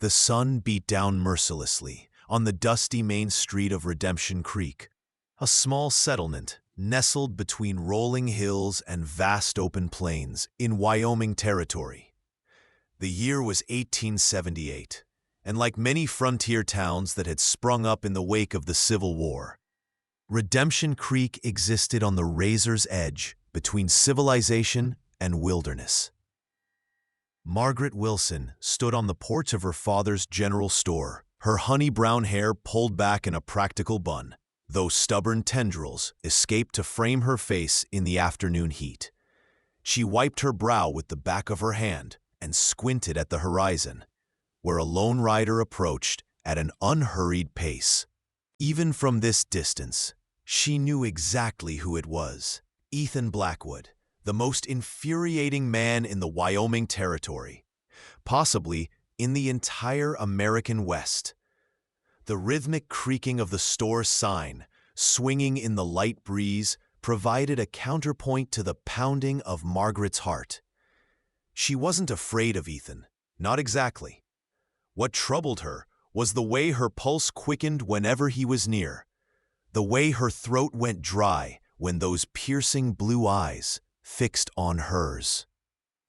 The sun beat down mercilessly on the dusty main street of Redemption Creek, a small settlement nestled between rolling hills and vast open plains in Wyoming territory. The year was 1878, and like many frontier towns that had sprung up in the wake of the Civil War, Redemption Creek existed on the razor's edge between civilization and wilderness. Margaret Wilson stood on the porch of her father's general store, her honey-brown hair pulled back in a practical bun, though stubborn tendrils escaped to frame her face in the afternoon heat. She wiped her brow with the back of her hand and squinted at the horizon, where a lone rider approached at an unhurried pace. Even from this distance, she knew exactly who it was: Ethan Blackwood, the most infuriating man in the Wyoming territory, possibly in the entire American West. The rhythmic creaking of the store sign, swinging in the light breeze, provided a counterpoint to the pounding of Margaret's heart. She wasn't afraid of Ethan, not exactly. What troubled her was the way her pulse quickened whenever he was near, the way her throat went dry when those piercing blue eyes fixed on hers.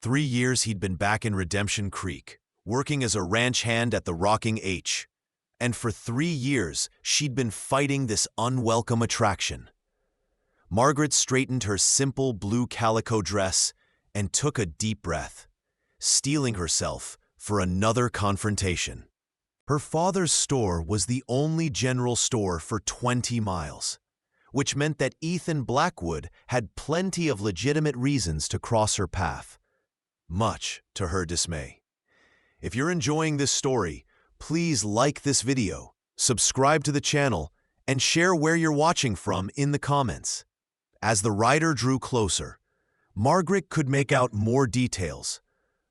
3 years he'd been back in Redemption Creek, working as a ranch hand at the Rocking H, and for 3 years she'd been fighting this unwelcome attraction. Margaret straightened her simple blue calico dress and took a deep breath, steeling herself for another confrontation. Her father's store was the only general store for 20 miles, which meant that Ethan Blackwood had plenty of legitimate reasons to cross her path, much to her dismay. If you're enjoying this story, please like this video, subscribe to the channel, and share where you're watching from in the comments. As the rider drew closer, Margaret could make out more details: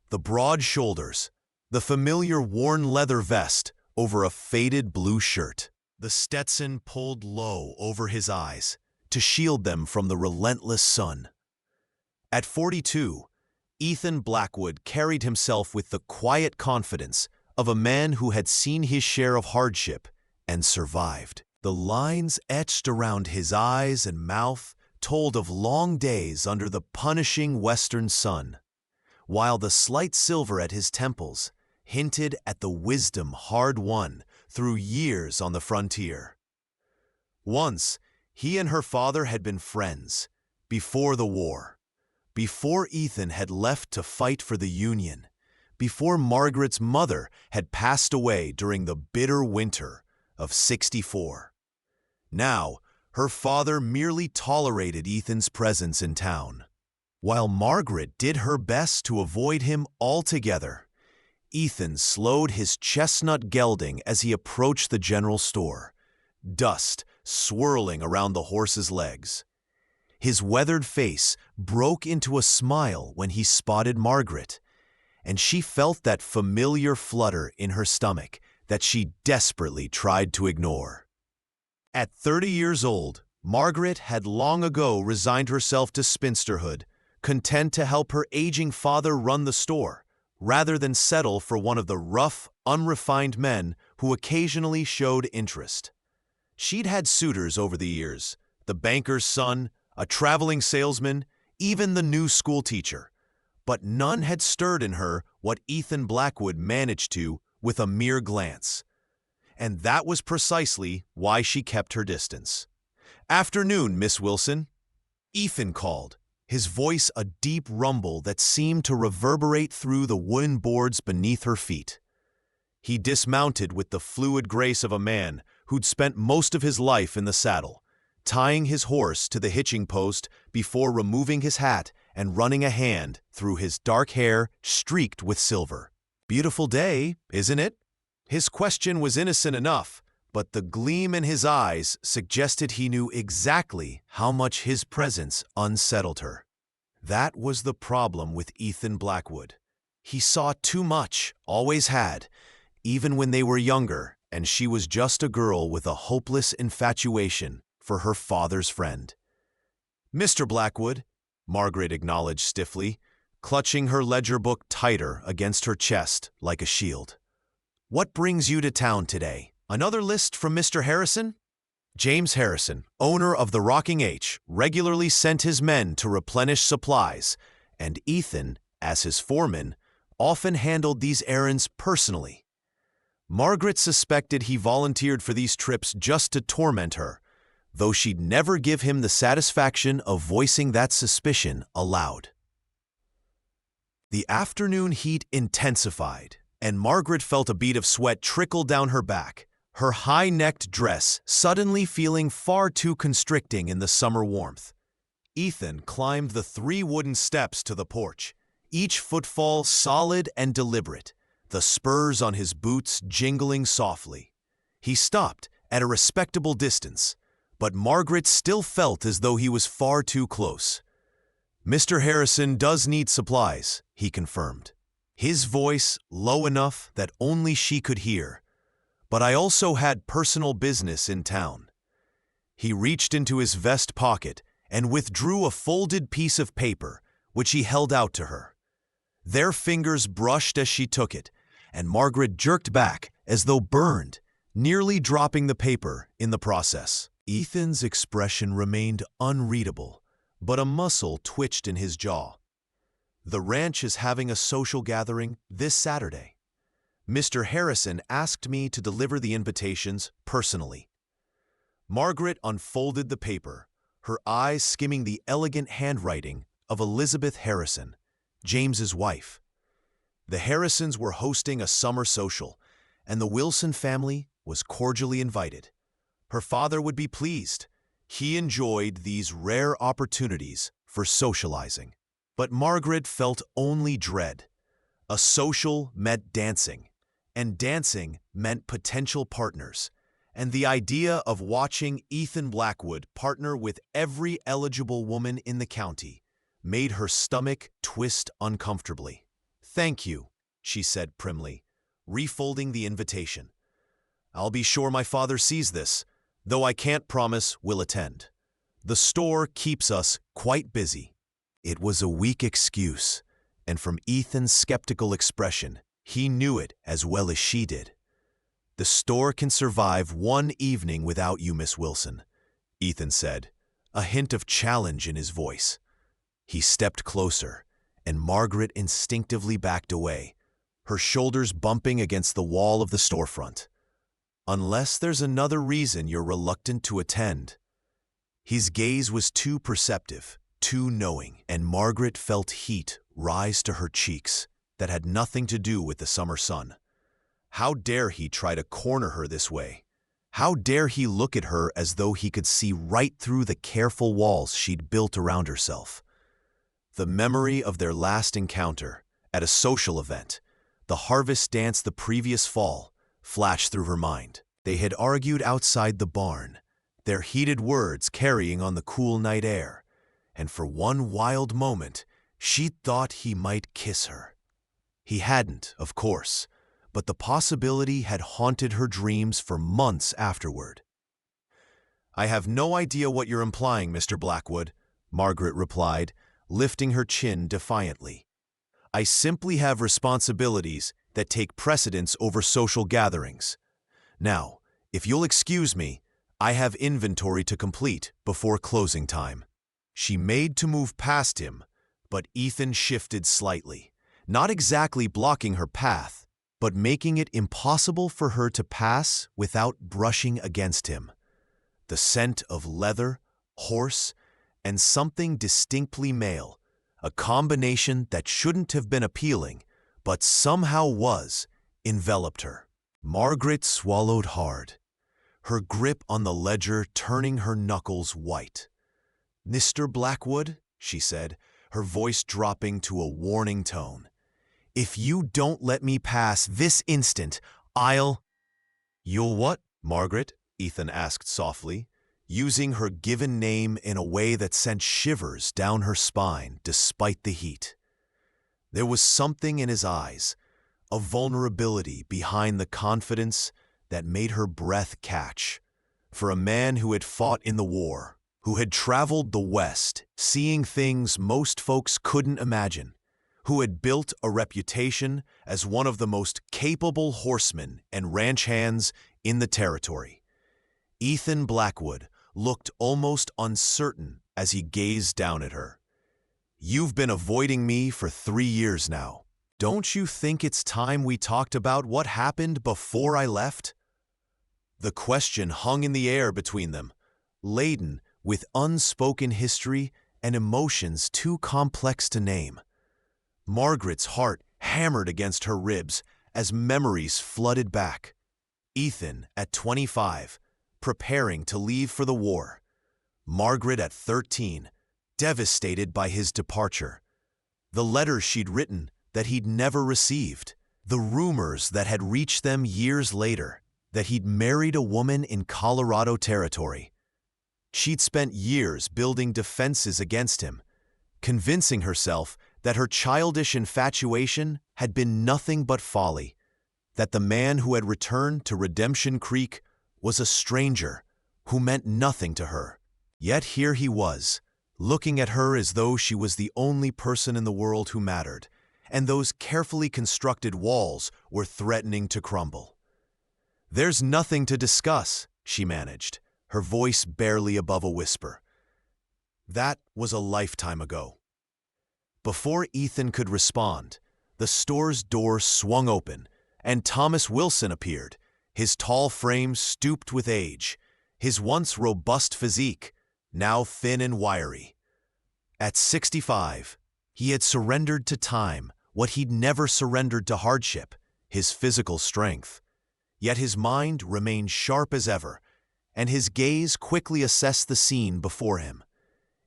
the broad shoulders, the familiar worn leather vest over a faded blue shirt, the Stetson pulled low over his eyes to shield them from the relentless sun. At 42, Ethan Blackwood carried himself with the quiet confidence of a man who had seen his share of hardship and survived. The lines etched around his eyes and mouth told of long days under the punishing western sun, while the slight silver at his temples hinted at the wisdom hard-won through years on the frontier. Once, he and her father had been friends, before the war, before Ethan had left to fight for the Union, before Margaret's mother had passed away during the bitter winter of '64. Now, her father merely tolerated Ethan's presence in town, while Margaret did her best to avoid him altogether. Ethan slowed his chestnut gelding as he approached the general store, dust swirling around the horse's legs. His weathered face broke into a smile when he spotted Margaret, and she felt that familiar flutter in her stomach that she desperately tried to ignore. At 30 years old, Margaret had long ago resigned herself to spinsterhood, content to help her aging father run the store, rather than settle for one of the rough, unrefined men who occasionally showed interest. She'd had suitors over the years: the banker's son, a traveling salesman, even the new schoolteacher, but none had stirred in her what Ethan Blackwood managed to with a mere glance. And that was precisely why she kept her distance. "Afternoon, Miss Wilson," Ethan called, his voice a deep rumble that seemed to reverberate through the wooden boards beneath her feet. He dismounted with the fluid grace of a man who'd spent most of his life in the saddle, tying his horse to the hitching post before removing his hat and running a hand through his dark hair streaked with silver. "Beautiful day, isn't it?" His question was innocent enough, but the gleam in his eyes suggested he knew exactly how much his presence unsettled her. That was the problem with Ethan Blackwood. He saw too much, always had, even when they were younger, and she was just a girl with a hopeless infatuation for her father's friend. "Mr. Blackwood," Margaret acknowledged stiffly, clutching her ledger book tighter against her chest like a shield. "What brings you to town today? Another list from Mr. Harrison?" James Harrison, owner of the Rocking H, regularly sent his men to replenish supplies, and Ethan, as his foreman, often handled these errands personally. Margaret suspected he volunteered for these trips just to torment her, though she'd never give him the satisfaction of voicing that suspicion aloud. The afternoon heat intensified, and Margaret felt a bead of sweat trickle down her back, her high-necked dress suddenly feeling far too constricting in the summer warmth. Ethan climbed the 3 wooden steps to the porch, each footfall solid and deliberate, the spurs on his boots jingling softly. He stopped at a respectable distance, but Margaret still felt as though he was far too close. "Mr. Harrison does need supplies," he confirmed, his voice low enough that only she could hear. "But I also had personal business in town." He reached into his vest pocket and withdrew a folded piece of paper, which he held out to her. Their fingers brushed as she took it, and Margaret jerked back as though burned, nearly dropping the paper in the process. Ethan's expression remained unreadable, but a muscle twitched in his jaw. "The ranch is having a social gathering this Saturday. Mr. Harrison asked me to deliver the invitations personally." Margaret unfolded the paper, her eyes skimming the elegant handwriting of Elizabeth Harrison, James's wife. The Harrisons were hosting a summer social, and the Wilson family was cordially invited. Her father would be pleased. He enjoyed these rare opportunities for socializing. But Margaret felt only dread. A social meant dancing, and dancing meant potential partners. And the idea of watching Ethan Blackwood partner with every eligible woman in the county made her stomach twist uncomfortably. "Thank you," she said primly, refolding the invitation. "I'll be sure my father sees this, though I can't promise we'll attend. The store keeps us quite busy." It was a weak excuse, and from Ethan's skeptical expression, he knew it as well as she did. "The store can survive one evening without you, Miss Wilson," Ethan said, a hint of challenge in his voice. He stepped closer, and Margaret instinctively backed away, her shoulders bumping against the wall of the storefront. "Unless there's another reason you're reluctant to attend." His gaze was too perceptive, too knowing, and Margaret felt heat rise to her cheeks that had nothing to do with the summer sun. How dare he try to corner her this way? How dare he look at her as though he could see right through the careful walls she'd built around herself? The memory of their last encounter, at a social event, the harvest dance the previous fall, flashed through her mind. They had argued outside the barn, their heated words carrying on the cool night air, and for one wild moment, she'd thought he might kiss her. He hadn't, of course, but the possibility had haunted her dreams for months afterward. "I have no idea what you're implying, Mr. Blackwood," Margaret replied, lifting her chin defiantly. "I simply have responsibilities that take precedence over social gatherings. Now, if you'll excuse me, I have inventory to complete before closing time." She made to move past him, but Ethan shifted slightly, not exactly blocking her path, but making it impossible for her to pass without brushing against him. The scent of leather, horse, and something distinctly male, a combination that shouldn't have been appealing, but somehow was, enveloped her. Margaret swallowed hard, her grip on the ledger turning her knuckles white. "Mr. Blackwood," she said, her voice dropping to a warning tone, "if you don't let me pass this instant, I'll—" "You'll what, Margaret?" Ethan asked softly, using her given name in a way that sent shivers down her spine despite the heat. There was something in his eyes, a vulnerability behind the confidence that made her breath catch. For a man who had fought in the war, who had traveled the West, seeing things most folks couldn't imagine, who had built a reputation as one of the most capable horsemen and ranch hands in the territory. Ethan Blackwood looked almost uncertain as he gazed down at her. "You've been avoiding me for 3 years now. Don't you think it's time we talked about what happened before I left?" The question hung in the air between them, laden with unspoken history and emotions too complex to name. Margaret's heart hammered against her ribs as memories flooded back. Ethan, at 25, preparing to leave for the war. Margaret, at 13, devastated by his departure. The letters she'd written that he'd never received. The rumors that had reached them years later that he'd married a woman in Colorado territory. She'd spent years building defenses against him, convincing herself that her childish infatuation had been nothing but folly, that the man who had returned to Redemption Creek was a stranger who meant nothing to her. Yet here he was, looking at her as though she was the only person in the world who mattered, and those carefully constructed walls were threatening to crumble. "There's nothing to discuss," she managed, her voice barely above a whisper. That was a lifetime ago. Before Ethan could respond, the store's door swung open, and Thomas Wilson appeared, his tall frame stooped with age, his once robust physique now thin and wiry. At 65, he had surrendered to time what he'd never surrendered to hardship, his physical strength. Yet his mind remained sharp as ever, and his gaze quickly assessed the scene before him.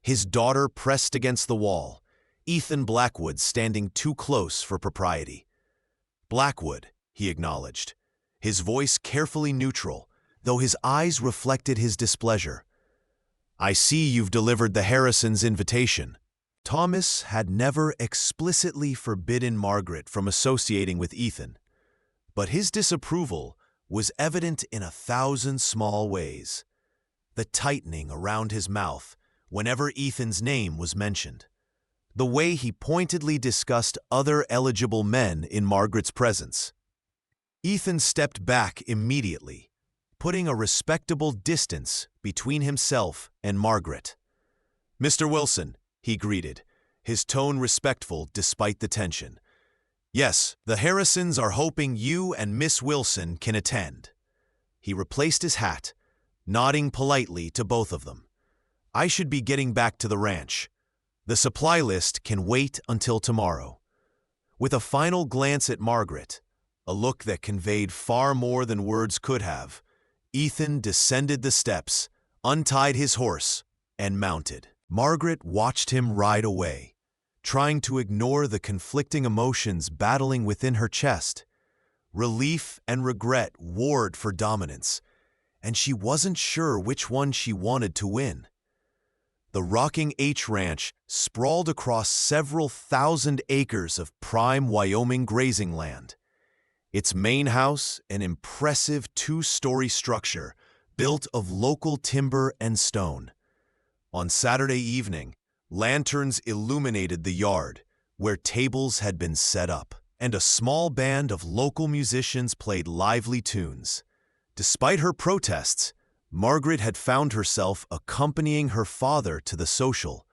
His daughter pressed against the wall, Ethan Blackwood standing too close for propriety. "Blackwood," he acknowledged, his voice carefully neutral, though his eyes reflected his displeasure. "I see you've delivered the Harrisons' invitation." Thomas had never explicitly forbidden Margaret from associating with Ethan, but his disapproval was evident in 1,000 small ways. The tightening around his mouth whenever Ethan's name was mentioned. The way he pointedly discussed other eligible men in Margaret's presence. Ethan stepped back immediately, putting a respectable distance between himself and Margaret. "Mr. Wilson," he greeted, his tone respectful despite the tension. "Yes, the Harrisons are hoping you and Miss Wilson can attend." He replaced his hat, nodding politely to both of them. "I should be getting back to the ranch. The supply list can wait until tomorrow." With a final glance at Margaret, a look that conveyed far more than words could have, Ethan descended the steps, untied his horse, and mounted. Margaret watched him ride away, trying to ignore the conflicting emotions battling within her chest. Relief and regret warred for dominance, and she wasn't sure which one she wanted to win. The rocking H Ranch sprawled across several thousand acres of prime Wyoming grazing land. Its main house, an impressive 2-story structure built of local timber and stone. On Saturday evening, lanterns illuminated the yard, where tables had been set up, and a small band of local musicians played lively tunes. Despite her protests, Margaret had found herself accompanying her father to the social,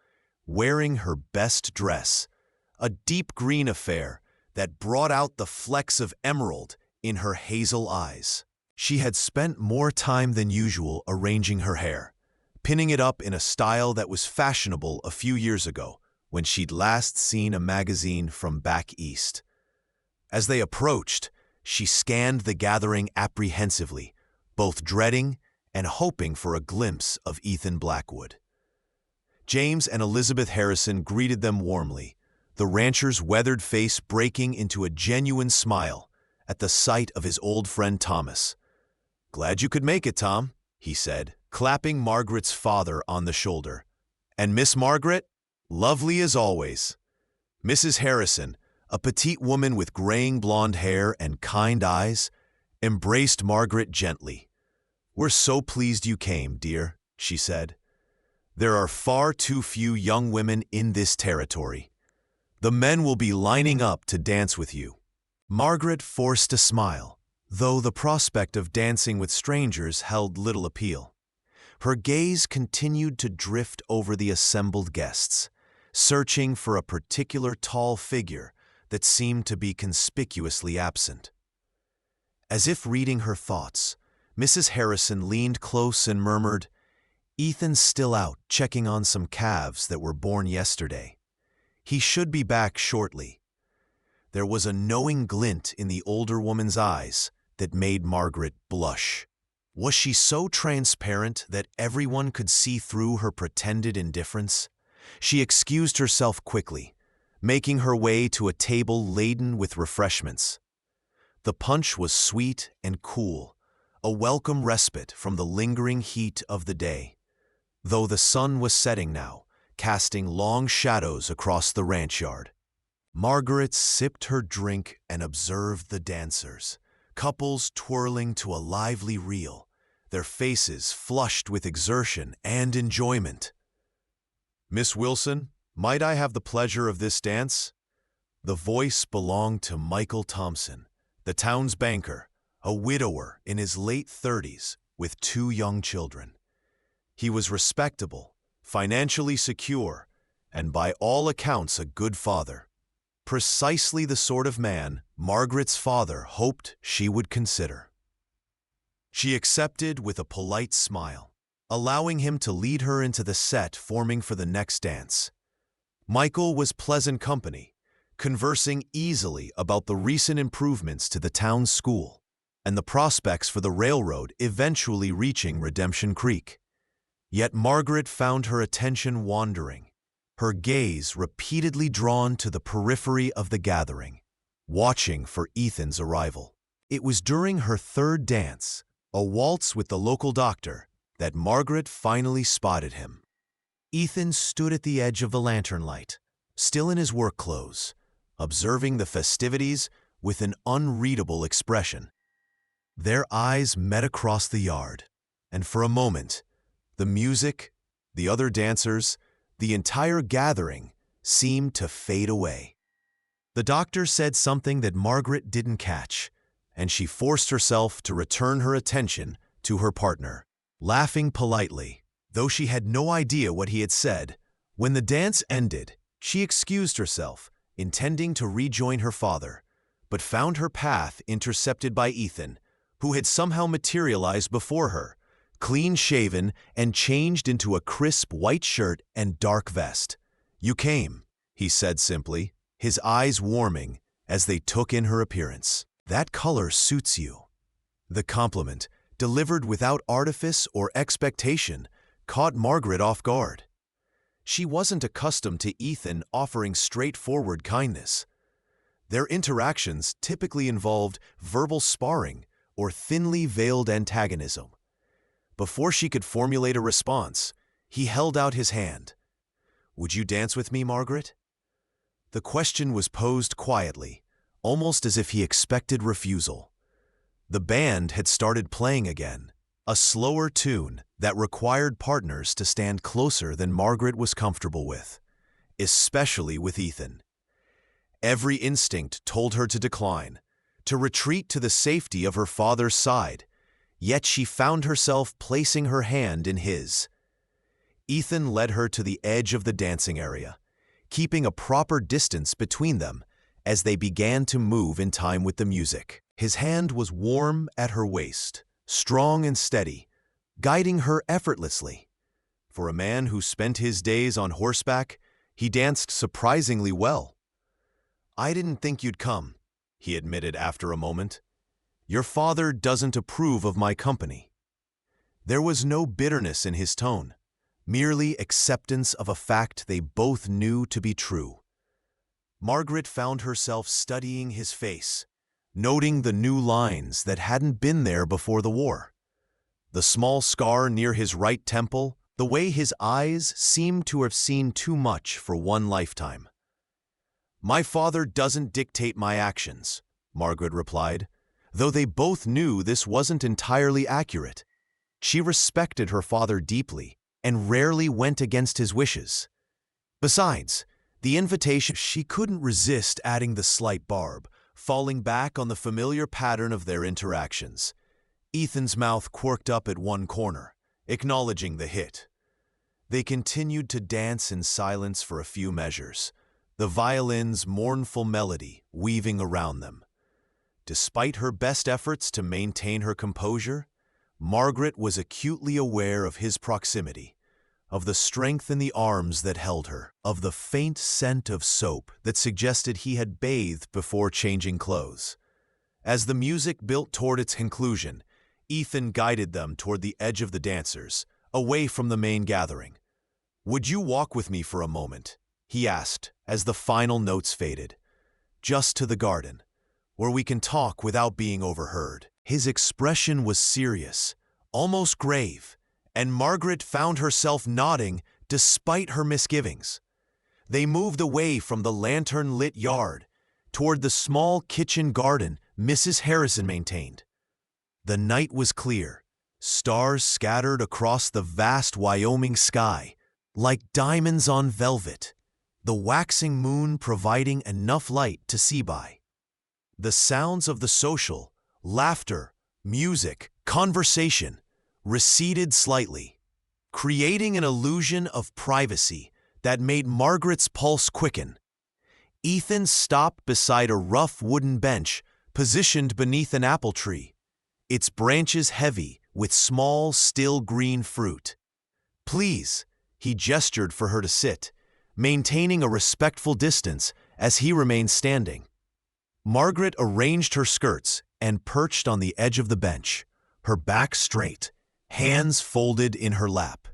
wearing her best dress, a deep green affair that brought out the flecks of emerald in her hazel eyes. She had spent more time than usual arranging her hair, pinning it up in a style that was fashionable a few years ago when she'd last seen a magazine from back east. As they approached, she scanned the gathering apprehensively, both dreading and hoping for a glimpse of Ethan Blackwood. James and Elizabeth Harrison greeted them warmly, the rancher's weathered face breaking into a genuine smile at the sight of his old friend Thomas. "Glad you could make it, Tom," he said, clapping Margaret's father on the shoulder. "And Miss Margaret, lovely as always." Mrs. Harrison, a petite woman with graying blonde hair and kind eyes, embraced Margaret gently. "We're so pleased you came, dear," she said. "There are far too few young women in this territory." The men will be lining up to dance with you." Margaret forced a smile, though the prospect of dancing with strangers held little appeal. Her gaze continued to drift over the assembled guests, searching for a particular tall figure that seemed to be conspicuously absent. As if reading her thoughts, Mrs. Harrison leaned close and murmured, "Ethan's still out checking on some calves that were born yesterday. He should be back shortly." There was a knowing glint in the older woman's eyes that made Margaret blush. Was she so transparent that everyone could see through her pretended indifference? She excused herself quickly, making her way to a table laden with refreshments. The punch was sweet and cool, a welcome respite from the lingering heat of the day. Though the sun was setting now, casting long shadows across the ranch yard. Margaret sipped her drink and observed the dancers, couples twirling to a lively reel, their faces flushed with exertion and enjoyment. "Miss Wilson, might I have the pleasure of this dance?" The voice belonged to Michael Thompson, the town's banker, a widower in his late 30s with 2 young children. He was respectable, financially secure, and by all accounts a good father. Precisely the sort of man Margaret's father hoped she would consider. She accepted with a polite smile, allowing him to lead her into the set forming for the next dance. Michael was pleasant company, conversing easily about the recent improvements to the town's school and the prospects for the railroad eventually reaching Redemption Creek. Yet Margaret found her attention wandering, her gaze repeatedly drawn to the periphery of the gathering, watching for Ethan's arrival. It was during her 3rd dance, a waltz with the local doctor, that Margaret finally spotted him. Ethan stood at the edge of the lantern light, still in his work clothes, observing the festivities with an unreadable expression. Their eyes met across the yard, and for a moment, the music, the other dancers, the entire gathering seemed to fade away. The doctor said something that Margaret didn't catch, and she forced herself to return her attention to her partner, laughing politely, though she had no idea what he had said. When the dance ended, she excused herself, intending to rejoin her father, but found her path intercepted by Ethan, who had somehow materialized before her, clean-shaven and changed into a crisp white shirt and dark vest. "You came," he said simply, his eyes warming as they took in her appearance. "That color suits you." The compliment, delivered without artifice or expectation, caught Margaret off guard. She wasn't accustomed to Ethan offering straightforward kindness. Their interactions typically involved verbal sparring or thinly veiled antagonism. Before she could formulate a response, he held out his hand. "Would you dance with me, Margaret?" The question was posed quietly, almost as if he expected refusal. The band had started playing again, a slower tune that required partners to stand closer than Margaret was comfortable with, especially with Ethan. Every instinct told her to decline, to retreat to the safety of her father's side, yet she found herself placing her hand in his. Ethan led her to the edge of the dancing area, keeping a proper distance between them as they began to move in time with the music. His hand was warm at her waist, strong and steady, guiding her effortlessly. For a man who spent his days on horseback, he danced surprisingly well. "I didn't think you'd come," he admitted after a moment. "Your father doesn't approve of my company." There was no bitterness in his tone, merely acceptance of a fact they both knew to be true. Margaret found herself studying his face, noting the new lines that hadn't been there before the war. The small scar near his right temple, the way his eyes seemed to have seen too much for one lifetime. "My father doesn't dictate my actions," Margaret replied, though they both knew this wasn't entirely accurate. She respected her father deeply and rarely went against his wishes. Besides, The invitation, she couldn't resist adding the slight barb, falling back on the familiar pattern of their interactions. Ethan's mouth quirked up at one corner, acknowledging the hit. They continued to dance in silence for a few measures, the violin's mournful melody weaving around them. Despite her best efforts to maintain her composure, Margaret was acutely aware of his proximity, of the strength in the arms that held her, of the faint scent of soap that suggested he had bathed before changing clothes. As the music built toward its conclusion, Ethan guided them toward the edge of the dancers, away from the main gathering. "Would you walk with me for a moment?" he asked as the final notes faded. "Just to the garden, where we can talk without being overheard." His expression was serious, almost grave, and Margaret found herself nodding despite her misgivings. They moved away from the lantern-lit yard, toward the small kitchen garden Mrs. Harrison maintained. The night was clear, stars scattered across the vast Wyoming sky, like diamonds on velvet, the waxing moon providing enough light to see by. The sounds of the social, laughter, music, conversation, receded slightly, creating an illusion of privacy that made Margaret's pulse quicken. Ethan stopped beside a rough wooden bench positioned beneath an apple tree, its branches heavy with small, still green fruit. "Please," he gestured for her to sit, maintaining a respectful distance as he remained standing. Margaret arranged her skirts and perched on the edge of the bench, her back straight, hands folded in her lap.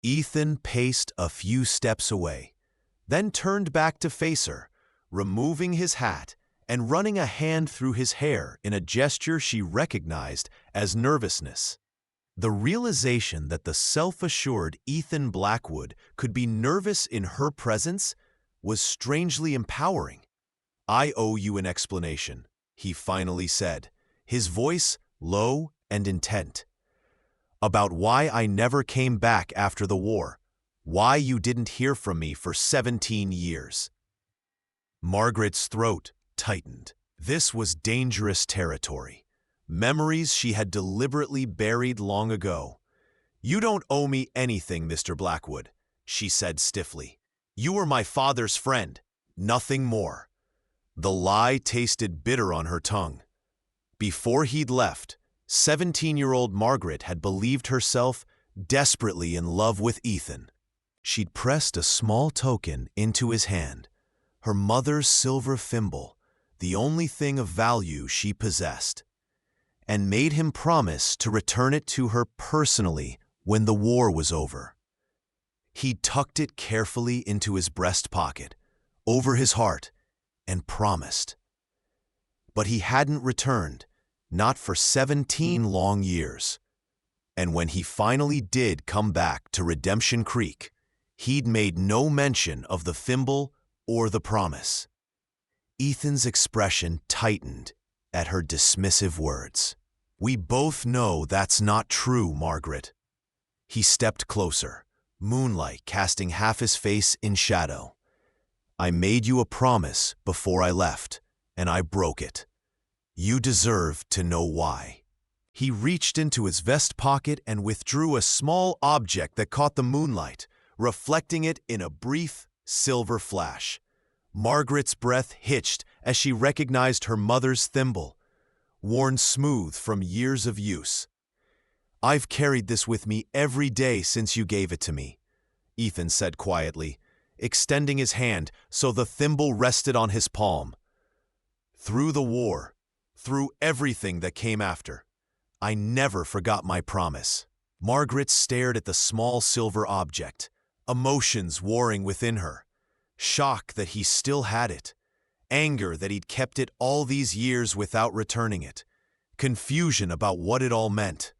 Ethan paced a few steps away, then turned back to face her, removing his hat and running a hand through his hair in a gesture she recognized as nervousness. The realization that the self-assured Ethan Blackwood could be nervous in her presence was strangely empowering. "I owe you an explanation," he finally said, his voice low and intent. "About why I never came back after the war, why you didn't hear from me for 17 years. Margaret's throat tightened. This was dangerous territory. Memories she had deliberately buried long ago. "You don't owe me anything, Mr. Blackwood," she said stiffly. "You were my father's friend, nothing more." The lie tasted bitter on her tongue. Before he'd left, 17-year-old Margaret had believed herself desperately in love with Ethan. She'd pressed a small token into his hand, her mother's silver thimble, the only thing of value she possessed, and made him promise to return it to her personally when the war was over. He tucked it carefully into his breast pocket, over his heart, and promised. But he hadn't returned, not for 17 long years. And when he finally did come back to Redemption Creek, he'd made no mention of the thimble or the promise. Ethan's expression tightened at her dismissive words. "We both know that's not true, Margaret." He stepped closer, moonlight casting half his face in shadow. "I made you a promise before I left, and I broke it. You deserve to know why." He reached into his vest pocket and withdrew a small object that caught the moonlight, reflecting it in a brief, silver flash. Margaret's breath hitched as she recognized her mother's thimble, worn smooth from years of use. "I've carried this with me every day since you gave it to me," Ethan said quietly, extending his hand so the thimble rested on his palm. "Through the war, through everything that came after, I never forgot my promise." Margaret stared at the small silver object, emotions warring within her. Shock that he still had it, anger that he'd kept it all these years without returning it, confusion about what it all meant.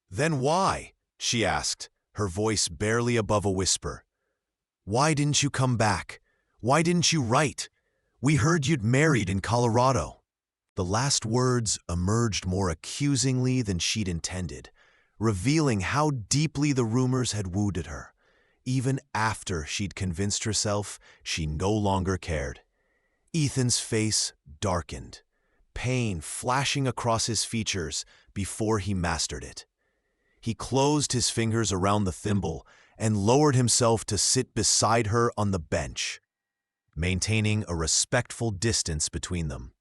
"Then why?" she asked, her voice barely above a whisper. "Why didn't you come back? Why didn't you write? We heard you'd married in Colorado." The last words emerged more accusingly than she'd intended, revealing how deeply the rumors had wounded her. even after she'd convinced herself she no longer cared. Ethan's face darkened, pain flashing across his features before he mastered it. He closed his fingers around the thimble and lowered himself to sit beside her on the bench, maintaining a respectful distance between them.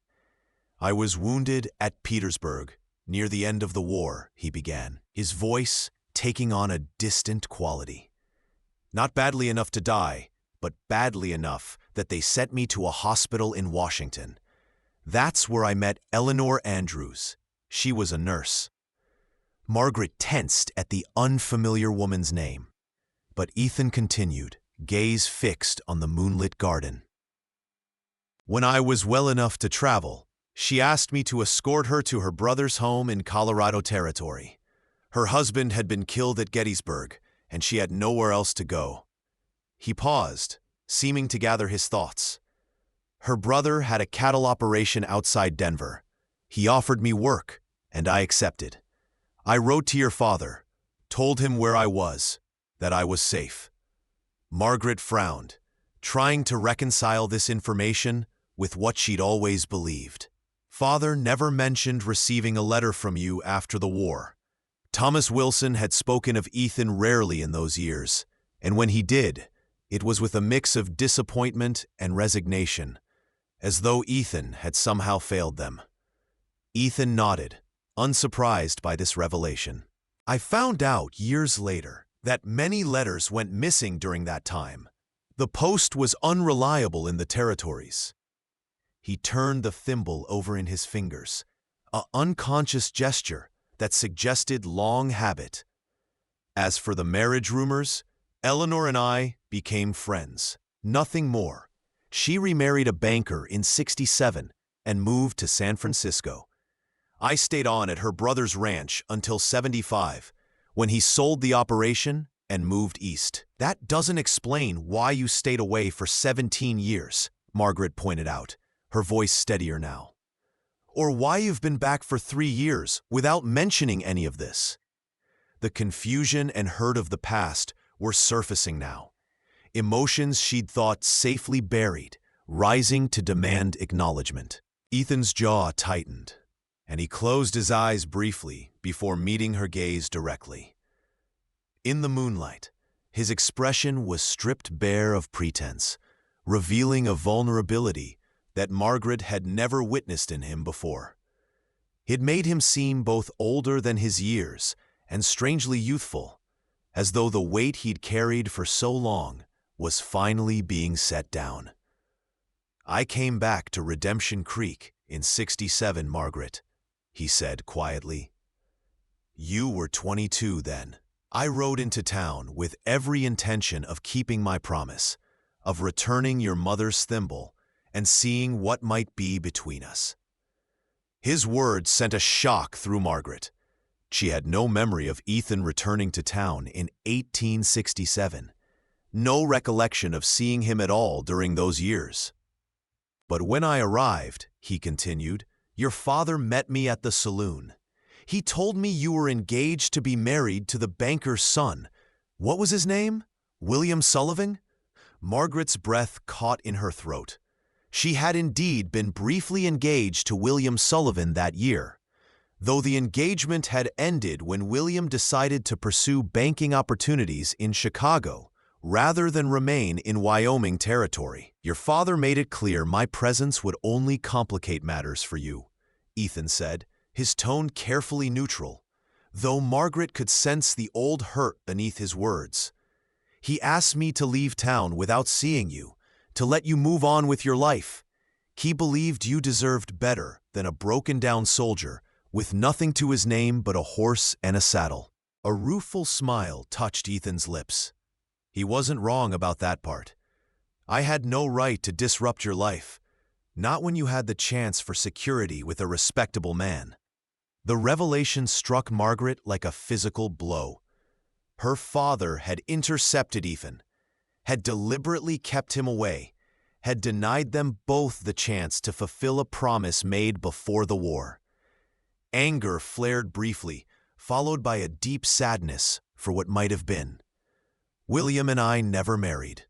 "I was wounded at Petersburg, near the end of the war," he began, his voice taking on a distant quality. "Not badly enough to die, but badly enough that they sent me to a hospital in Washington. That's where I met Eleanor Andrews. She was a nurse." Margaret tensed at the unfamiliar woman's name, but Ethan continued, gaze fixed on the moonlit garden. "When I was well enough to travel, she asked me to escort her to her brother's home in Colorado Territory. Her husband had been killed at Gettysburg, and she had nowhere else to go." He paused, seeming to gather his thoughts. "Her brother had a cattle operation outside Denver. He offered me work, and I accepted. I wrote to your father, told him where I was, that I was safe." Margaret frowned, trying to reconcile this information with what she'd always believed. "Father never mentioned receiving a letter from you after the war." Thomas Wilson had spoken of Ethan rarely in those years, and when he did, it was with a mix of disappointment and resignation, as though Ethan had somehow failed them. Ethan nodded, unsurprised by this revelation. "I found out years later that many letters went missing during that time. The post was unreliable in the territories." He turned the thimble over in his fingers, an unconscious gesture that suggested long habit. "As for the marriage rumors, Eleanor and I became friends. Nothing more. She remarried a banker in '67 and moved to San Francisco. I stayed on at her brother's ranch until '75, when he sold the operation and moved east." "That doesn't explain why you stayed away for 17 years, Margaret pointed out, her voice steadier now. "Or why you've been back for 3 years without mentioning any of this." The confusion and hurt of the past were surfacing now, emotions she'd thought safely buried, rising to demand acknowledgement. Ethan's jaw tightened, and he closed his eyes briefly before meeting her gaze directly. In the moonlight, his expression was stripped bare of pretense, revealing a vulnerability that Margaret had never witnessed in him before. It made him seem both older than his years and strangely youthful, as though the weight he'd carried for so long was finally being set down. "I came back to Redemption Creek in '67, Margaret," he said quietly. "You were 22 then. I rode into town with every intention of keeping my promise, of returning your mother's thimble and seeing what might be between us." His words sent a shock through Margaret. She had no memory of Ethan returning to town in 1867, no recollection of seeing him at all during those years. "But when I arrived," he continued, "your father met me at the saloon. He told me you were engaged to be married to the banker's son. What was his name? William Sullivan?" Margaret's breath caught in her throat. She had indeed been briefly engaged to William Sullivan that year, though the engagement had ended when William decided to pursue banking opportunities in Chicago rather than remain in Wyoming territory. "Your father made it clear my presence would only complicate matters for you," Ethan said, his tone carefully neutral, though Margaret could sense the old hurt beneath his words. "He asked me to leave town without seeing you, to let you move on with your life. He believed you deserved better than a broken-down soldier with nothing to his name but a horse and a saddle." A rueful smile touched Ethan's lips. He wasn't wrong about that part. "I had no right to disrupt your life, not when you had the chance for security with a respectable man." The revelation struck Margaret like a physical blow. Her father had intercepted Ethan, had deliberately kept him away, had denied them both the chance to fulfill a promise made before the war. Anger flared briefly, followed by a deep sadness for what might have been. William and I never married,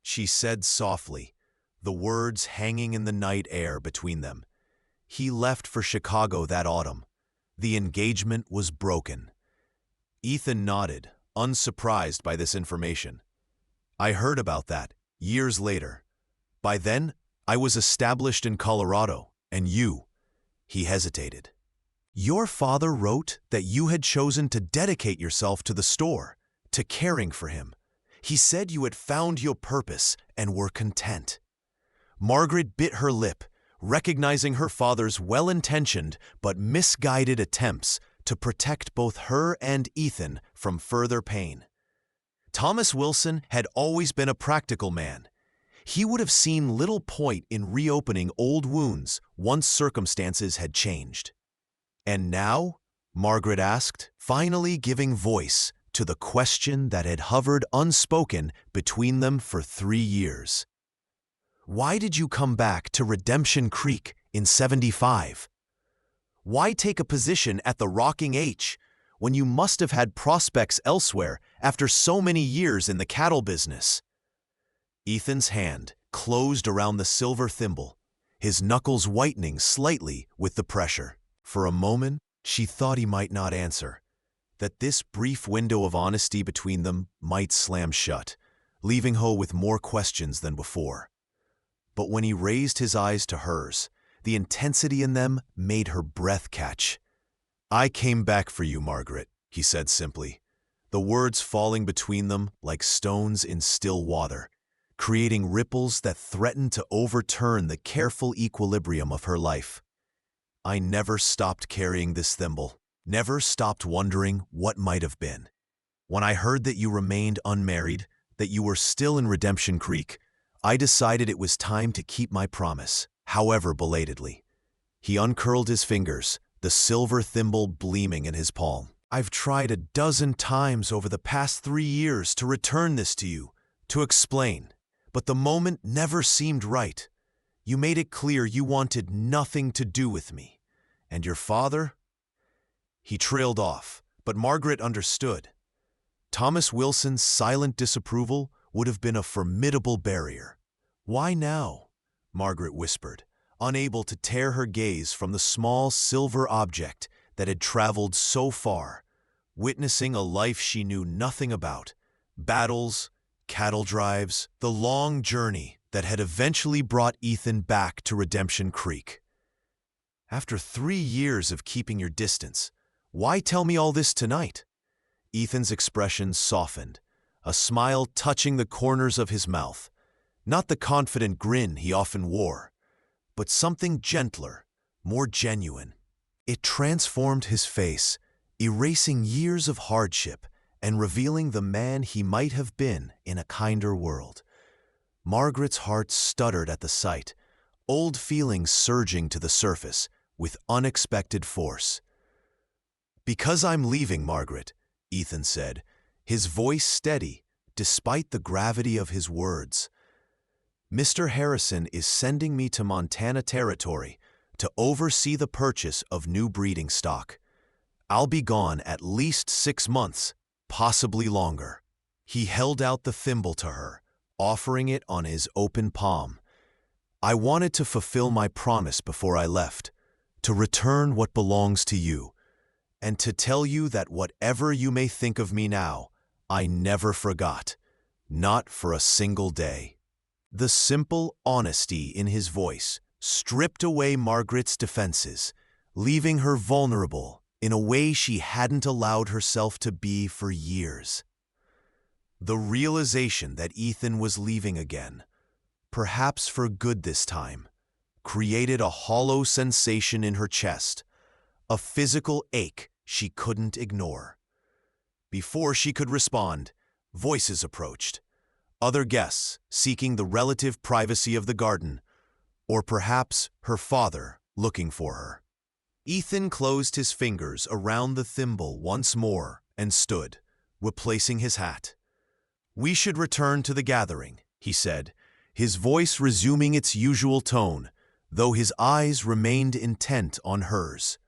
she said softly, the words hanging in the night air between them. He left for Chicago that autumn. The engagement was broken. Ethan nodded, unsurprised by this information. I heard about that years later. By then, I was established in Colorado, and you, he hesitated. Your father wrote that you had chosen to dedicate yourself to the store, to caring for him. He said you had found your purpose and were content. Margaret bit her lip, recognizing her father's well-intentioned but misguided attempts to protect both her and Ethan from further pain. Thomas Wilson had always been a practical man. He would have seen little point in reopening old wounds once circumstances had changed. And now? Margaret asked, finally giving voice to the question that had hovered unspoken between them for 3 years. Why did you come back to Redemption Creek in '75? Why take a position at the Rocking H when you must have had prospects elsewhere after so many years in the cattle business? Ethan's hand closed around the silver thimble, his knuckles whitening slightly with the pressure. For a moment, she thought he might not answer, that this brief window of honesty between them might slam shut, leaving her with more questions than before. But when he raised his eyes to hers, the intensity in them made her breath catch. I came back for you, Margaret, he said simply, the words falling between them like stones in still water, creating ripples that threatened to overturn the careful equilibrium of her life. I never stopped carrying this thimble, never stopped wondering what might have been. When I heard that you remained unmarried, that you were still in Redemption Creek, I decided it was time to keep my promise, however belatedly. He uncurled his fingers, the silver thimble gleaming in his palm. I've tried a dozen times over the past 3 years to return this to you, to explain, but the moment never seemed right. You made it clear you wanted nothing to do with me. And your father? He trailed off, but Margaret understood. Thomas Wilson's silent disapproval would have been a formidable barrier. Why now? Margaret whispered, unable to tear her gaze from the small silver object that had traveled so far, witnessing a life she knew nothing about, battles, cattle drives, the long journey that had eventually brought Ethan back to Redemption Creek. After 3 years of keeping your distance, why tell me all this tonight? Ethan's expression softened, a smile touching the corners of his mouth. Not the confident grin he often wore, but something gentler, more genuine. It transformed his face, erasing years of hardship and revealing the man he might have been in a kinder world. Margaret's heart stuttered at the sight, old feelings surging to the surface with unexpected force. Because I'm leaving, Margaret, Ethan said, his voice steady despite the gravity of his words. Mr. Harrison is sending me to Montana Territory to oversee the purchase of new breeding stock. I'll be gone at least 6 months, possibly longer. He held out the thimble to her, offering it on his open palm. I wanted to fulfill my promise before I left, to return what belongs to you, and to tell you that whatever you may think of me now, I never forgot, not for a single day. The simple honesty in his voice stripped away Margaret's defenses, leaving her vulnerable in a way she hadn't allowed herself to be for years. The realization that Ethan was leaving again, perhaps for good this time, created a hollow sensation in her chest, a physical ache she couldn't ignore. Before she could respond, voices approached. Other guests seeking the relative privacy of the garden, or perhaps her father looking for her. Ethan closed his fingers around the thimble once more and stood, replacing his hat. We should return to the gathering, he said, his voice resuming its usual tone, though his eyes remained intent on hers.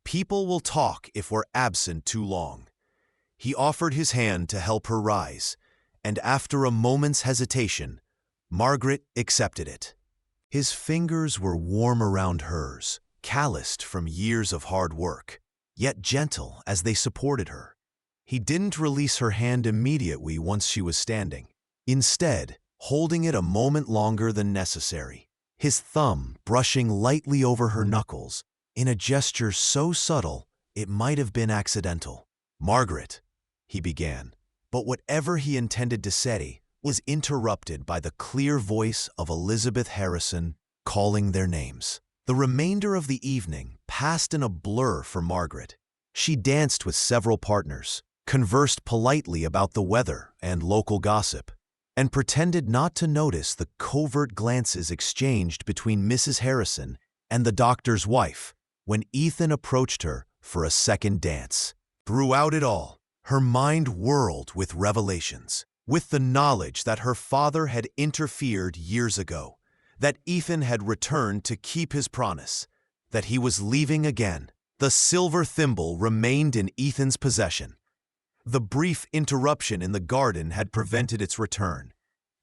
People will talk if we're absent too long. He offered his hand to help her rise, and after a moment's hesitation, Margaret accepted it. His fingers were warm around hers, calloused from years of hard work, yet gentle as they supported her. He didn't release her hand immediately once she was standing, instead holding it a moment longer than necessary, his thumb brushing lightly over her knuckles in a gesture so subtle it might have been accidental. "Margaret," he began, but whatever he intended to say was interrupted by the clear voice of Elizabeth Harrison calling their names. The remainder of the evening passed in a blur for Margaret. She danced with several partners, conversed politely about the weather and local gossip, and pretended not to notice the covert glances exchanged between Mrs. Harrison and the doctor's wife when Ethan approached her for a second dance. Throughout it all, her mind whirled with revelations, with the knowledge that her father had interfered years ago, that Ethan had returned to keep his promise, that he was leaving again. The silver thimble remained in Ethan's possession. The brief interruption in the garden had prevented its return,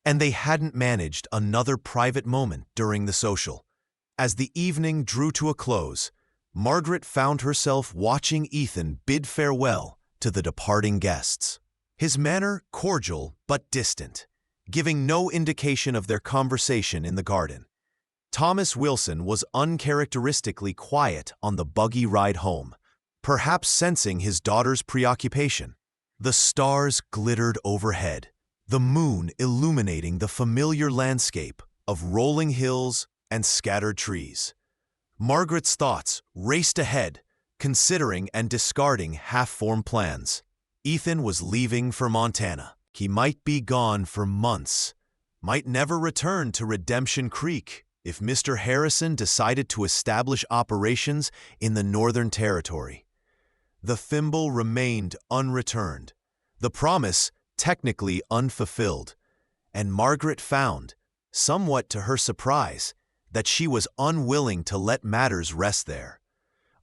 and they hadn't managed another private moment during the social. As the evening drew to a close, Margaret found herself watching Ethan bid farewell to the departing guests. His manner cordial but distant, giving no indication of their conversation in the garden. Thomas Wilson was uncharacteristically quiet on the buggy ride home, perhaps sensing his daughter's preoccupation. The stars glittered overhead, the moon illuminating the familiar landscape of rolling hills and scattered trees. Margaret's thoughts raced ahead, considering and discarding half-formed plans. Ethan was leaving for Montana. He might be gone for months, might never return to Redemption Creek if Mr. Harrison decided to establish operations in the Northern Territory. The thimble remained unreturned, the promise technically unfulfilled, and Margaret found, somewhat to her surprise, that she was unwilling to let matters rest there,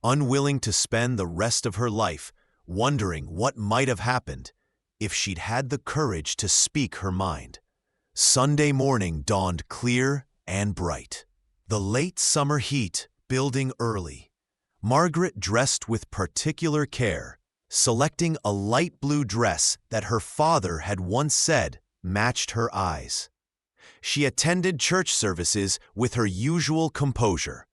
unwilling to spend the rest of her life wondering what might have happened if she'd had the courage to speak her mind. Sunday morning dawned clear and bright. The late summer heat building early. Margaret dressed with particular care, selecting a light blue dress that her father had once said matched her eyes. She attended church services with her usual composure,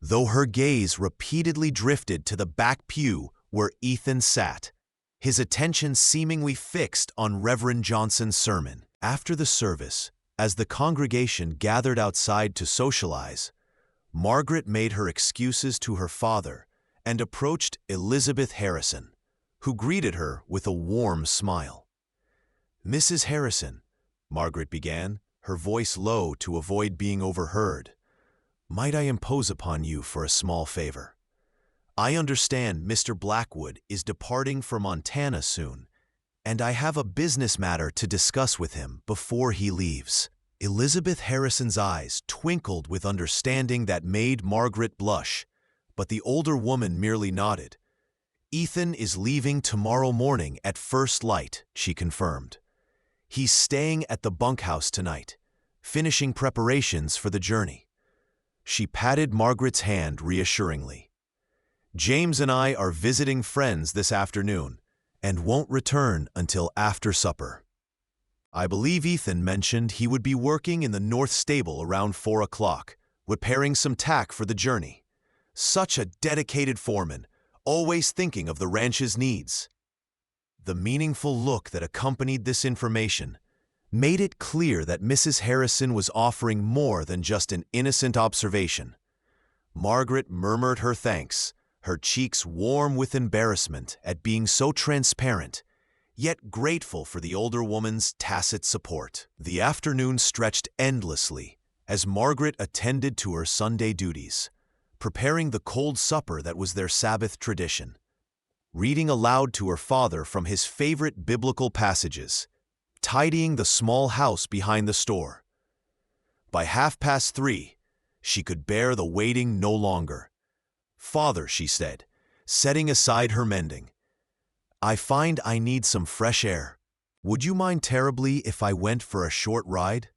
though her gaze repeatedly drifted to the back pew where Ethan sat, his attention seemingly fixed on Reverend Johnson's sermon. After the service, as the congregation gathered outside to socialize, Margaret made her excuses to her father and approached Elizabeth Harrison, who greeted her with a warm smile. "Mrs. Harrison," Margaret began, her voice low to avoid being overheard, "might I impose upon you for a small favor? I understand Mr. Blackwood is departing for Montana soon, and I have a business matter to discuss with him before he leaves." Elizabeth Harrison's eyes twinkled with understanding that made Margaret blush, but the older woman merely nodded. "Ethan is leaving tomorrow morning at first light," she confirmed. "He's staying at the bunkhouse tonight, finishing preparations for the journey." She patted Margaret's hand reassuringly. "James and I are visiting friends this afternoon and won't return until after supper. I believe Ethan mentioned he would be working in the north stable around 4 o'clock, repairing some tack for the journey. Such a dedicated foreman, always thinking of the ranch's needs." The meaningful look that accompanied this information made it clear that Mrs. Harrison was offering more than just an innocent observation. Margaret murmured her thanks, her cheeks warm with embarrassment at being so transparent, yet grateful for the older woman's tacit support. The afternoon stretched endlessly as Margaret attended to her Sunday duties, preparing the cold supper that was their Sabbath tradition, reading aloud to her father from his favorite biblical passages, tidying the small house behind the store. By 3:30, she could bear the waiting no longer. "Father," she said, setting aside her mending, I find I need some fresh air. Would you mind terribly if I went for a short ride?"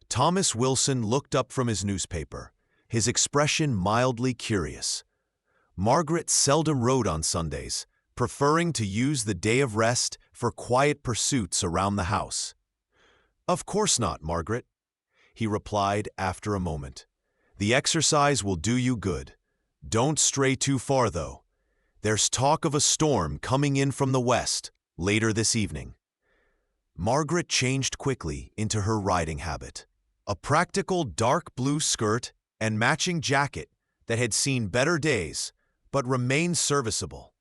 Thomas Wilson looked up from his newspaper, his expression mildly curious. Margaret seldom rode on Sundays, preferring to use the day of rest for quiet pursuits around the house. "Of course not, Margaret," he replied after a moment. "The exercise will do you good. Don't stray too far, though. There's talk of a storm coming in from the west later this evening." Margaret changed quickly into her riding habit. A practical dark blue skirt and matching jacket that had seen better days but remained serviceable.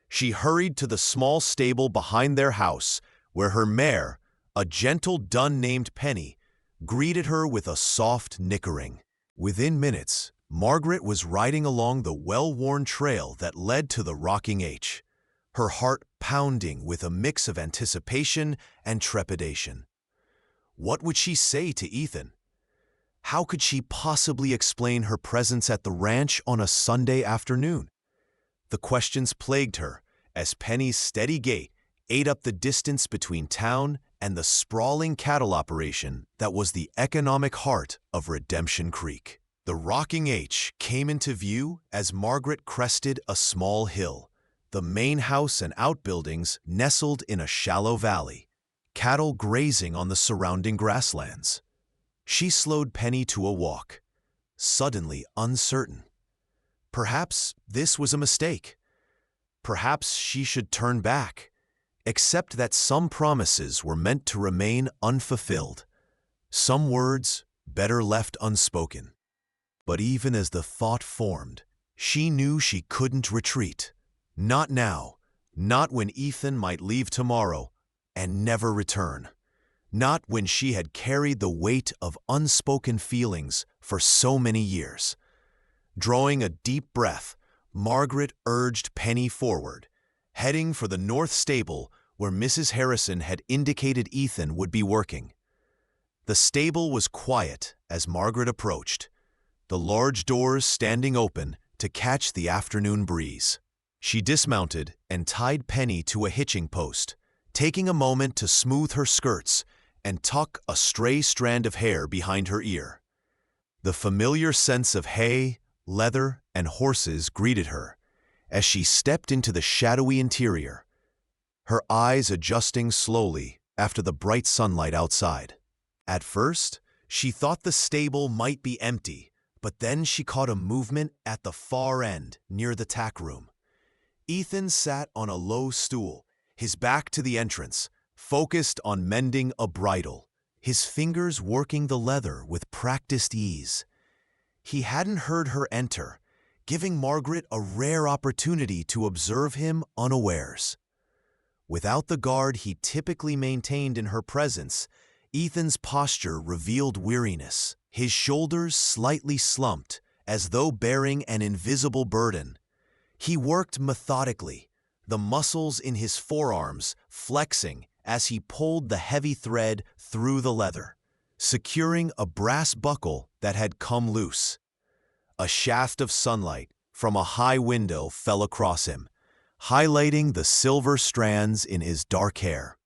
She hurried to the small stable behind their house where her mare, a gentle dun named Penny, greeted her with a soft nickering. Within minutes, Margaret was riding along the well-worn trail that led to the rocking H, her heart pounding with a mix of anticipation and trepidation. What would she say to Ethan? How could she possibly explain her presence at the ranch on a Sunday afternoon? The questions plagued her as Penny's steady gait ate up the distance between town and the sprawling cattle operation that was the economic heart of Redemption Creek. The rocking H came into view as Margaret crested a small hill, the main house and outbuildings nestled in a shallow valley, cattle grazing on the surrounding grasslands. She slowed Penny to a walk, suddenly uncertain. Perhaps this was a mistake. Perhaps she should turn back, accept that some promises were meant to remain unfulfilled, some words better left unspoken. But even as the thought formed, she knew she couldn't retreat. Not now, not when Ethan might leave tomorrow and never return. Not when she had carried the weight of unspoken feelings for so many years. Drawing a deep breath, Margaret urged Penny forward, heading for the north stable where Mrs. Harrison had indicated Ethan would be working. The stable was quiet as Margaret approached, the large doors standing open to catch the afternoon breeze. She dismounted and tied Penny to a hitching post, taking a moment to smooth her skirts and tuck a stray strand of hair behind her ear. The familiar scents of hay, leather, and horses greeted her as she stepped into the shadowy interior, her eyes adjusting slowly after the bright sunlight outside. At first, she thought the stable might be empty, but then she caught a movement at the far end near the tack room. Ethan sat on a low stool, his back to the entrance, focused on mending a bridle, his fingers working the leather with practiced ease. He hadn't heard her enter, giving Margaret a rare opportunity to observe him unawares. Without the guard he typically maintained in her presence, Ethan's posture revealed weariness, his shoulders slightly slumped, as though bearing an invisible burden. He worked methodically, the muscles in his forearms flexing as he pulled the heavy thread through the leather, securing a brass buckle that had come loose. A shaft of sunlight from a high window fell across him, highlighting the silver strands in his dark hair.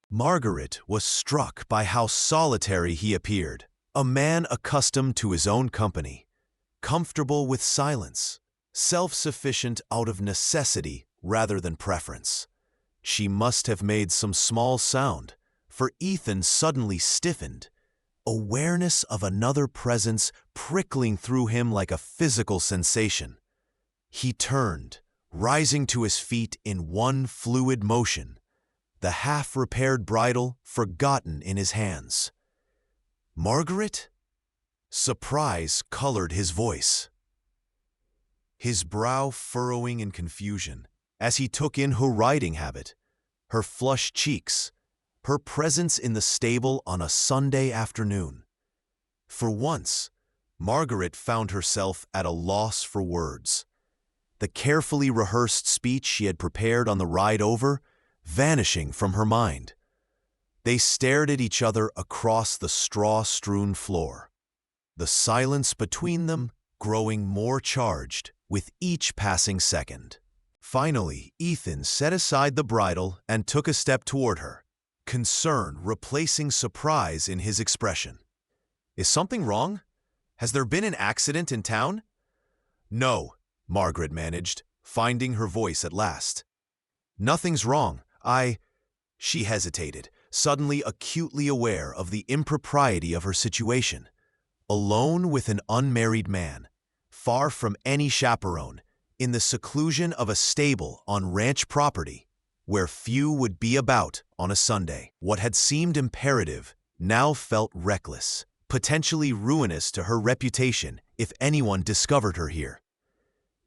Margaret was struck by how solitary he appeared, a man accustomed to his own company, comfortable with silence, self-sufficient out of necessity rather than preference. She must have made some small sound, for Ethan suddenly stiffened, awareness of another presence prickling through him like a physical sensation. He turned, rising to his feet in one fluid motion, the half-repaired bridle forgotten in his hands. "Margaret?" Surprise colored his voice, his brow furrowing in confusion as he took in her riding habit, her flushed cheeks, her presence in the stable on a Sunday afternoon. For once, Margaret found herself at a loss for words. The carefully rehearsed speech she had prepared on the ride over vanishing from her mind. They stared at each other across the straw-strewn floor, the silence between them growing more charged with each passing second. Finally, Ethan set aside the bridle and took a step toward her, concern replacing surprise in his expression. "Is something wrong? Has there been an accident in town?" "No," Margaret managed, finding her voice at last. "Nothing's wrong. She hesitated, suddenly acutely aware of the impropriety of her situation. Alone with an unmarried man, far from any chaperone, in the seclusion of a stable on ranch property, where few would be about on a Sunday. What had seemed imperative now felt reckless, potentially ruinous to her reputation if anyone discovered her here.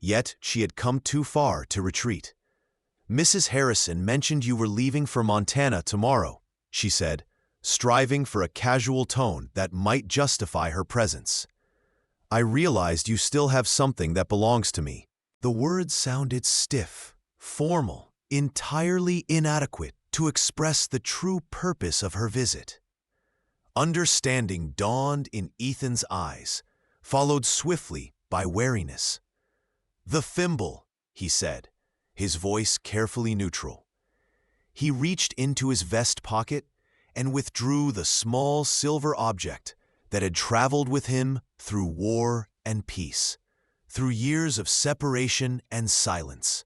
Yet she had come too far to retreat. "Mrs. Harrison mentioned you were leaving for Montana tomorrow," she said, striving for a casual tone that might justify her presence. "I realized you still have something that belongs to me." The words sounded stiff, formal, entirely inadequate to express the true purpose of her visit. Understanding dawned in Ethan's eyes, followed swiftly by wariness. "The thimble," he said, his voice carefully neutral. He reached into his vest pocket and withdrew the small silver object that had traveled with him through war and peace, through years of separation and silence.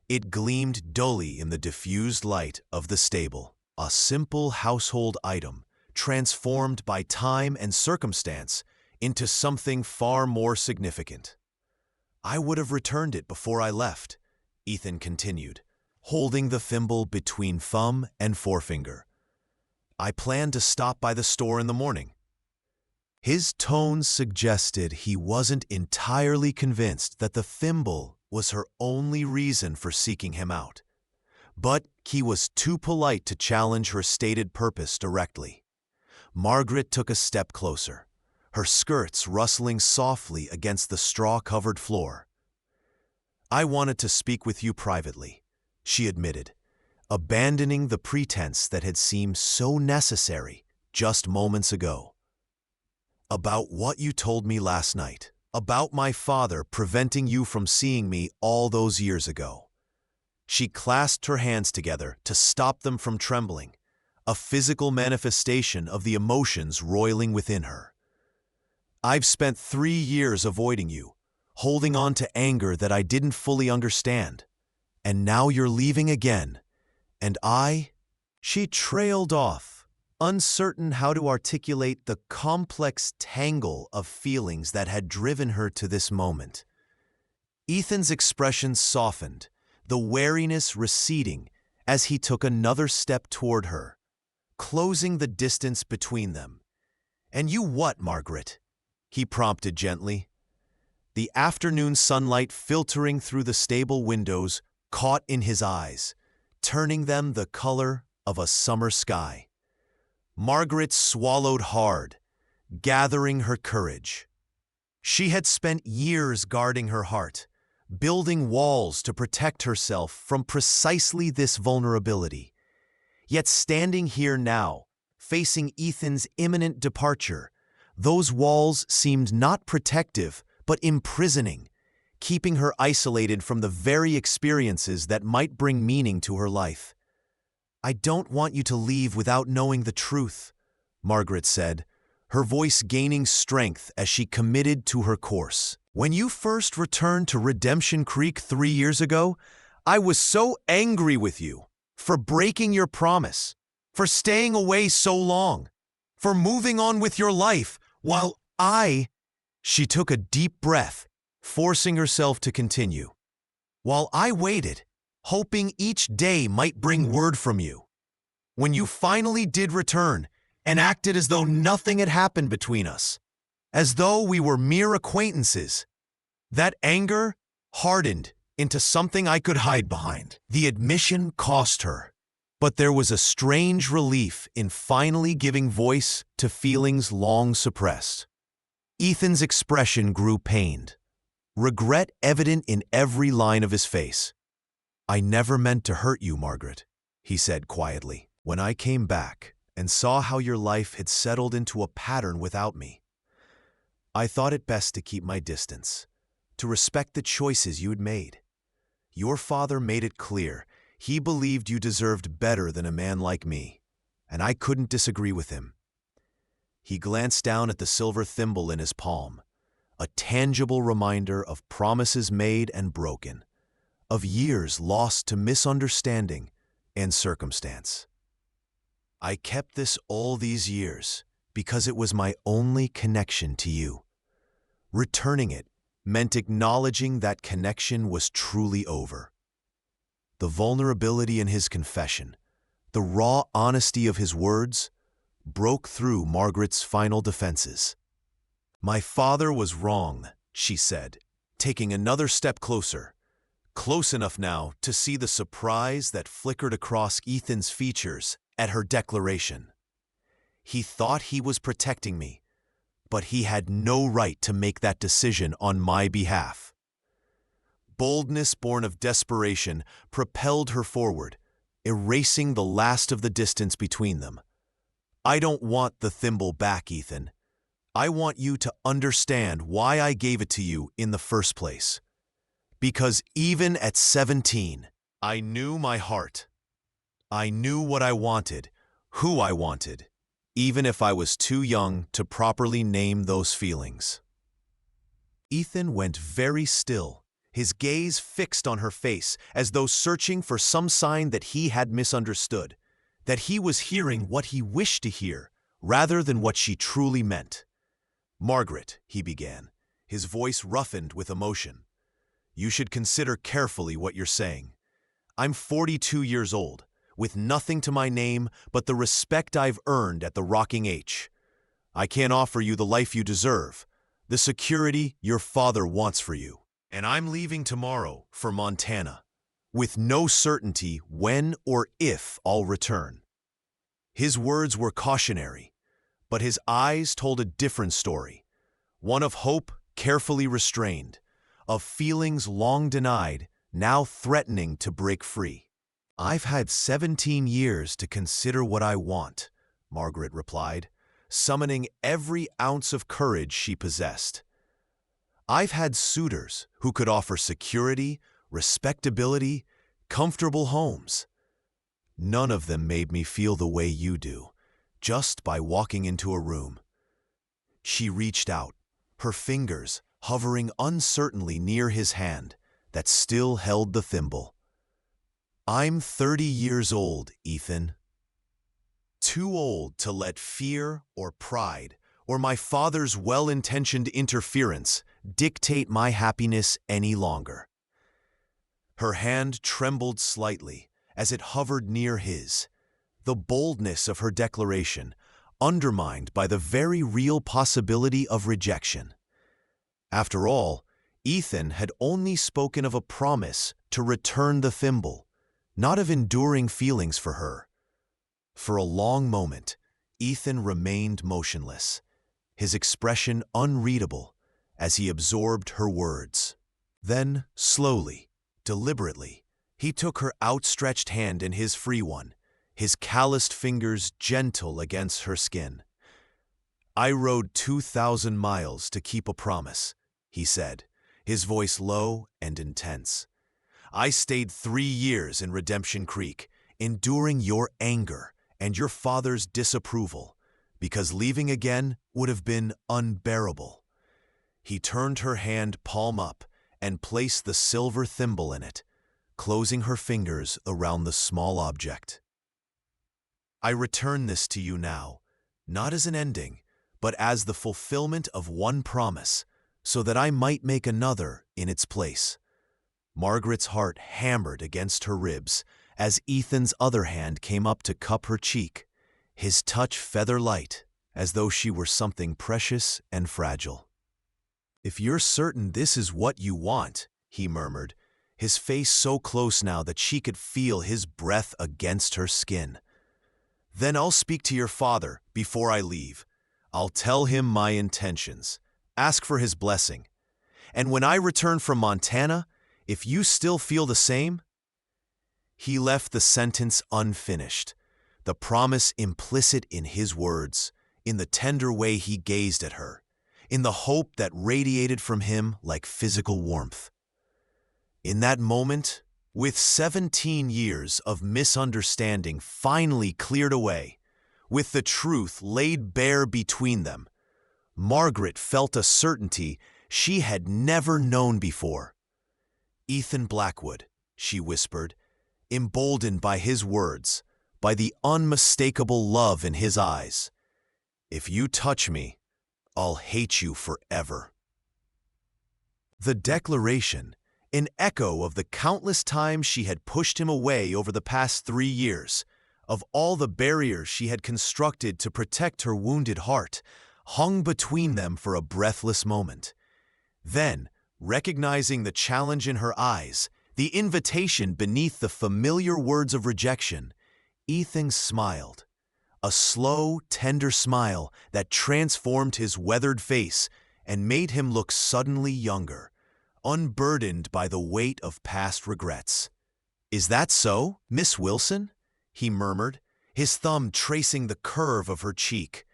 It gleamed dully in the diffused light of the stable, a simple household item transformed by time and circumstance into something far more significant. "I would have returned it before I left," Ethan continued, holding the thimble between thumb and forefinger. "I planned to stop by the store in the morning." His tone suggested he wasn't entirely convinced that the thimble was her only reason for seeking him out, but he was too polite to challenge her stated purpose directly. Margaret took a step closer, her skirts rustling softly against the straw-covered floor. "I wanted to speak with you privately," she admitted, abandoning the pretense that had seemed so necessary just moments ago. "About what you told me last night, about my father preventing you from seeing me all those years ago." She clasped her hands together to stop them from trembling, a physical manifestation of the emotions roiling within her. "I've spent 3 years avoiding you, holding on to anger that I didn't fully understand. And now you're leaving again, and She trailed off, uncertain how to articulate the complex tangle of feelings that had driven her to this moment. Ethan's expression softened, the wariness receding as he took another step toward her, closing the distance between them. "And you what, Margaret?" he prompted gently. The afternoon sunlight filtering through the stable windows caught in his eyes, turning them the color of a summer sky. Margaret swallowed hard, gathering her courage. She had spent years guarding her heart, building walls to protect herself from precisely this vulnerability. Yet standing here now, facing Ethan's imminent departure, those walls seemed not protective but imprisoning, keeping her isolated from the very experiences that might bring meaning to her life. "I don't want you to leave without knowing the truth," Margaret said, her voice gaining strength as she committed to her course. "When you first returned to Redemption Creek 3 years ago, I was so angry with you for breaking your promise, for staying away so long, for moving on with your life while She took a deep breath, forcing herself to continue. "While I waited, hoping each day might bring word from you. When you finally did return and acted as though nothing had happened between us, as though we were mere acquaintances, that anger hardened into something I could hide behind." The admission cost her, but there was a strange relief in finally giving voice to feelings long suppressed. Ethan's expression grew pained, regret evident in every line of his face. "I never meant to hurt you, Margaret," he said quietly. "When I came back and saw how your life had settled into a pattern without me, I thought it best to keep my distance, to respect the choices you had made. Your father made it clear he believed you deserved better than a man like me, and I couldn't disagree with him. He glanced down at the silver thimble in his palm, a tangible reminder of promises made and broken, of years lost to misunderstanding and circumstance. I kept this all these years because it was my only connection to you. Returning it meant acknowledging that connection was truly over. The vulnerability in his confession, the raw honesty of his words, broke through Margaret's final defenses. My father was wrong, she said, taking another step closer, close enough now to see the surprise that flickered across Ethan's features at her declaration. He thought he was protecting me, but he had no right to make that decision on my behalf. Boldness born of desperation propelled her forward, erasing the last of the distance between them. I don't want the thimble back, Ethan. I want you to understand why I gave it to you in the first place. Because even at 17, I knew my heart. I knew what I wanted, who I wanted, even if I was too young to properly name those feelings. Ethan went very still, his gaze fixed on her face as though searching for some sign that he had misunderstood, that he was hearing what he wished to hear rather than what she truly meant. Margaret, he began, his voice roughened with emotion. You should consider carefully what you're saying. I'm 42 years old, with nothing to my name but the respect I've earned at the Rocking H. I can't offer you the life you deserve, the security your father wants for you. And I'm leaving tomorrow for Montana, with no certainty when or if I'll return. His words were cautionary, but his eyes told a different story, one of hope carefully restrained, of feelings long denied, now threatening to break free. I've had 17 years to consider what I want, Margaret replied, summoning every ounce of courage she possessed. I've had suitors who could offer security, respectability, comfortable homes. None of them made me feel the way you do, just by walking into a room. She reached out, her fingers hovering uncertainly near his hand that still held the thimble. I'm 30 years old, Ethan. Too old to let fear or pride or my father's well-intentioned interference dictate my happiness any longer. Her hand trembled slightly as it hovered near his, the boldness of her declaration undermined by the very real possibility of rejection. After all, Ethan had only spoken of a promise to return the thimble, not of enduring feelings for her. For a long moment, Ethan remained motionless, his expression unreadable as he absorbed her words. Then, slowly, deliberately, he took her outstretched hand in his free one, his calloused fingers gentle against her skin. I rode 2,000 miles to keep a promise, he said, his voice low and intense. I stayed 3 years in Redemption Creek, enduring your anger and your father's disapproval, because leaving again would have been unbearable. He turned her hand palm up and placed the silver thimble in it, closing her fingers around the small object. I return this to you now, not as an ending, but as the fulfillment of one promise, so that I might make another in its place. Margaret's heart hammered against her ribs as Ethan's other hand came up to cup her cheek, his touch feather-light, as though she were something precious and fragile. If you're certain this is what you want, he murmured, his face so close now that she could feel his breath against her skin. Then I'll speak to your father before I leave. I'll tell him my intentions, ask for his blessing. And when I return from Montana, if you still feel the same. He left the sentence unfinished, the promise implicit in his words, in the tender way he gazed at her, in the hope that radiated from him like physical warmth. In that moment, with 17 years of misunderstanding finally cleared away, with the truth laid bare between them, Margaret felt a certainty she had never known before. "Ethan Blackwood," she whispered, emboldened by his words, by the unmistakable love in his eyes. "If you touch me, I'll hate you forever." The declaration, an echo of the countless times she had pushed him away over the past 3 years, of all the barriers she had constructed to protect her wounded heart, hung between them for a breathless moment. Then, recognizing the challenge in her eyes, the invitation beneath the familiar words of rejection, Ethan smiled. A slow, tender smile that transformed his weathered face and made him look suddenly younger, unburdened by the weight of past regrets. "Is that so, Miss Wilson?" he murmured, his thumb tracing the curve of her cheek.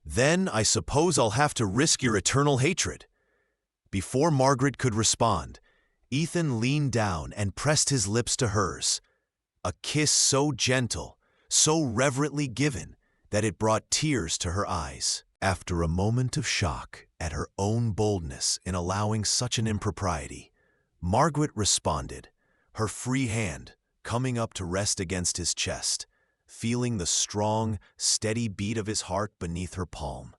"Then I suppose I'll have to risk your eternal hatred." Before Margaret could respond, Ethan leaned down and pressed his lips to hers, a kiss so gentle, so reverently given, that it brought tears to her eyes. After a moment of shock at her own boldness in allowing such an impropriety, Margaret responded, her free hand coming up to rest against his chest, feeling the strong, steady beat of his heart beneath her palm.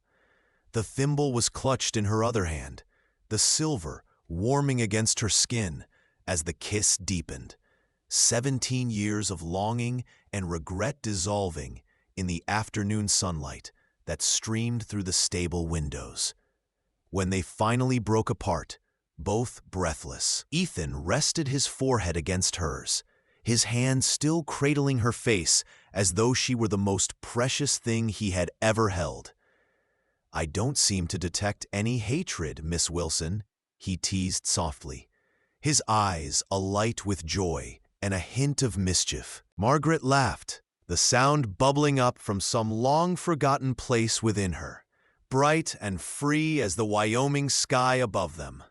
The thimble was clutched in her other hand, the silver warming against her skin as the kiss deepened. 17 years of longing and regret dissolving in the afternoon sunlight that streamed through the stable windows. When they finally broke apart, both breathless, Ethan rested his forehead against hers, his hand still cradling her face as though she were the most precious thing he had ever held. "I don't seem to detect any hatred, Miss Wilson," he teased softly, his eyes alight with joy and a hint of mischief. Margaret laughed, the sound bubbling up from some long-forgotten place within her, bright and free as the Wyoming sky above them.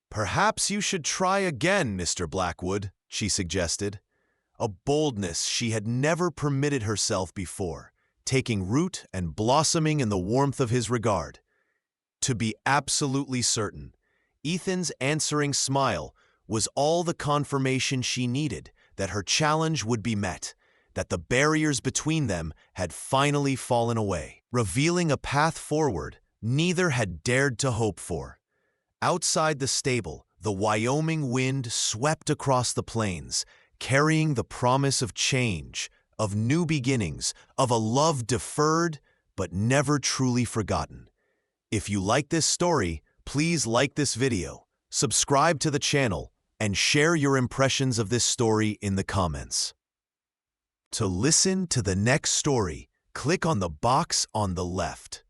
"Perhaps you should try again, Mr. Blackwood," she suggested, a boldness she had never permitted herself before, taking root and blossoming in the warmth of his regard. To be absolutely certain, Ethan's answering smile was all the confirmation she needed that her challenge would be met, that the barriers between them had finally fallen away, revealing a path forward neither had dared to hope for. Outside the stable, the Wyoming wind swept across the plains, carrying the promise of change, of new beginnings, of a love deferred but never truly forgotten. If you like this story, please like this video, subscribe to the channel, and share your impressions of this story in the comments. To listen to the next story, click on the box on the left.